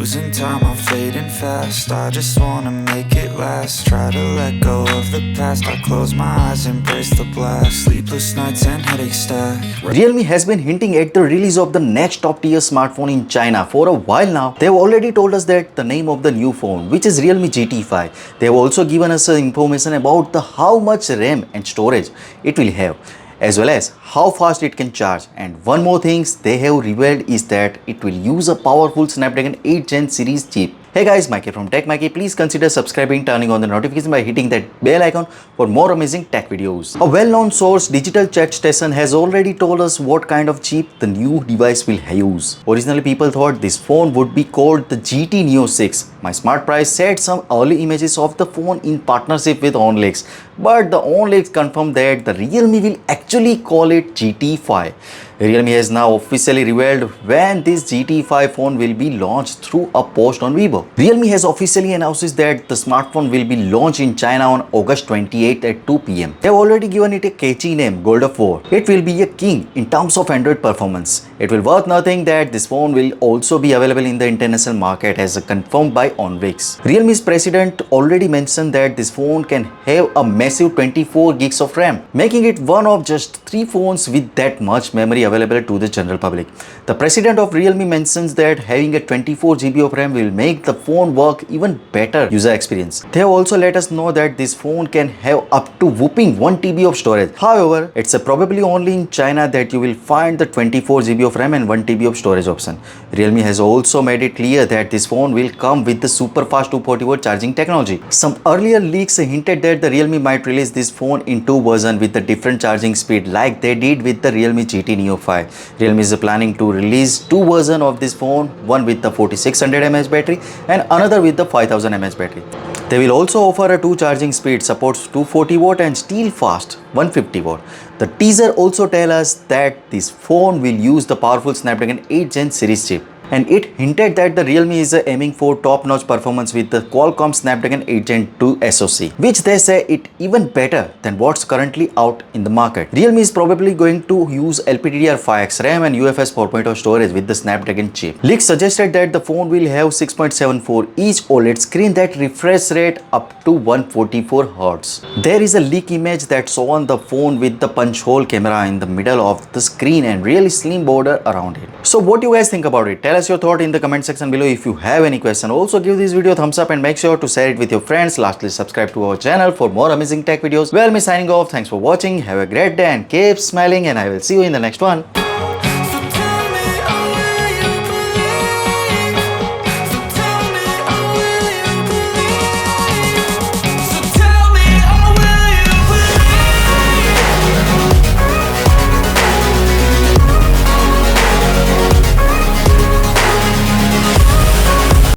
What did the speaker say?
Losing time, I'm fading fast. I just wanna make it last. Try to let go of the past. I close my eyes, embrace the blast. Sleepless nights and headache stack. Realme has been hinting at the release of the next top tier smartphone in China for a while now. They've already told us that the name of the new phone, which is Realme GT 5. They've also given us information about the how much RAM and storage it will have, as well as how fast it can charge. And one more thing they have revealed is that it will use a powerful Snapdragon 8 Gen series chip. Hey guys, Maiky from techmaiky. Please consider subscribing, turning on the notification by hitting that bell icon for more amazing tech videos. A well-known source, Digital Chat Station, has already told us what kind of chip the new device will use. Originally, people thought this phone would be called the GT Neo 6. My Smart Price shared some early images of the phone in partnership with OnLeaks, but the OnLeaks confirmed that the Realme will actually call it GT 5. Realme has now officially revealed when this GT 5 phone will be launched through a post on Vivo. Realme has officially announced that the smartphone will be launched in China on August 28 at 2 p.m. They have already given it a catchy name, God of War. It will be a king in terms of Android performance. It will worth nothing that this phone will also be available in the international market as confirmed by OnLeaks. Realme's president already mentioned that this phone can have a massive 24 gigs of RAM, making it one of just 3 phones with that much memory available to the general public. The president of Realme mentions that having a 24 GB of RAM will make the phone work even better user experience. They have also let us know that this phone can have up to whopping 1 TB of storage. However, it's probably only in China that you will find the 24 GB of RAM and 1 TB of storage option. Realme has also made it clear that this phone will come with the super fast 240-watt charging technology. Some earlier leaks hinted that the Realme might release this phone in 2 versions with a different charging speed like they did with the Realme GT Neo 5. Realme is planning to release 2 versions of this phone, one with the 4600 mAh battery and another with the 5000 mAh battery. They will also offer a 2 charging speed, supports 240 watt and still fast 150 watt. The teaser also tells us that this phone will use the powerful Snapdragon 8 Gen series chip. And it hinted that the Realme is aiming for top-notch performance with the Qualcomm Snapdragon 8 Gen 2 SoC, which they say it even better than what's currently out in the market. Realme is probably going to use LPDDR5X RAM and UFS 4.0 storage with the Snapdragon chip. Leaks suggested that the phone will have 6.74 inch OLED screen that refresh rate up to 144 Hz. There is a leak image that shown the phone with the punch hole camera in the middle of the screen and really slim border around it. So what do you guys think about it? Tell us your thought in the comment section below. If you have any question, also give this video a thumbs up and make sure to share it with your friends. Lastly, subscribe to our channel for more amazing tech videos. Well, me signing off. Thanks for watching. Have a great day and keep smiling, and I will see you in the next one.